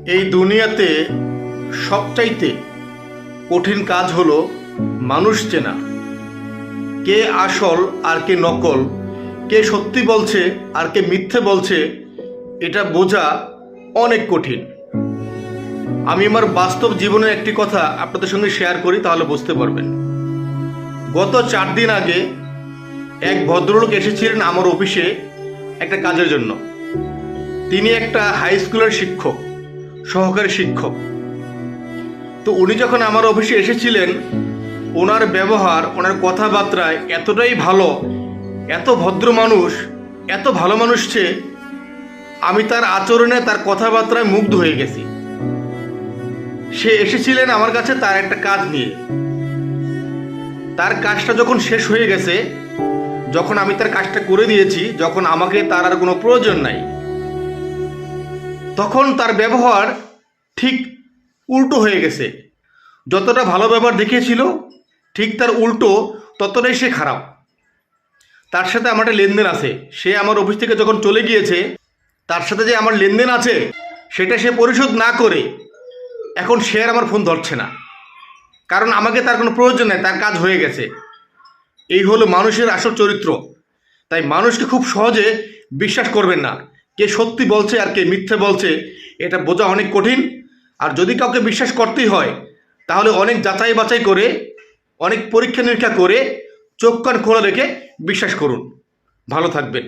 এই দুনিয়াতে সবচাইতে কঠিন কাজ হলো মানুষ চেনা। কে আসল আর কে নকল, কে সত্যি বলছে আর কে মিথ্যে বলছে, এটা বোঝা অনেক কঠিন। আমি আমার বাস্তব জীবনের একটি কথা আপনাদের সঙ্গে শেয়ার করি, তাহলে বুঝতে পারবেন। গত 4 দিন আগে এক ভদ্রলোক এসেছিলেন আমার অফিসে একটা কাজের জন্য। তিনি একটা হাই স্কুলের শিক্ষক, সহকারী শিক্ষক। তো উনি যখন আমার অফিসে এসেছিলেন, ওনার ব্যবহার, ওনার কথাবার্তায় এতটাই ভালো, এত ভদ্র মানুষ, এত ভালো মানুষ যে আমি তার আচরণে, তার কথাবার্তায় মুগ্ধ হয়ে গেছি। সে এসেছিলেন আমার কাছে তার একটা কাজ নিয়ে। তার কাজটা যখন শেষ হয়ে গেছে, যখন আমি তার কাজটা করে দিয়েছি, যখন আমাকে তার আর কোনো প্রয়োজন নাই, তখন তার ব্যবহার ঠিক উল্টো হয়ে গেছে। যতটা ভালো ব্যবহার দেখিয়েছিল, ঠিক তার উল্টো ততটাই সে খারাপ। তার সাথে আমার একটা লেনদেন আছে। সে আমার অফিস থেকে যখন চলে গিয়েছে, তার সাথে যে আমার লেনদেন আছে সেটা সে পরিশোধ না করে এখন সে আর আমার ফোন ধরছে না, কারণ আমাকে তার কোনো প্রয়োজন নেই, তার কাজ হয়ে গেছে। এই হলো মানুষের আসল চরিত্র। তাই মানুষকে খুব সহজে বিশ্বাস করবেন না। কে সত্যি বলছে আর কে মিথ্যে বলছে, এটা বোঝা অনেক কঠিন। আর যদি কাউকে বিশ্বাস করতেই হয়, তাহলে অনেক যাচাই বাছাই করে, অনেক পরীক্ষা নিরীক্ষা করে, চোখ কান খোলা রেখে বিশ্বাস করুন। ভালো থাকবেন।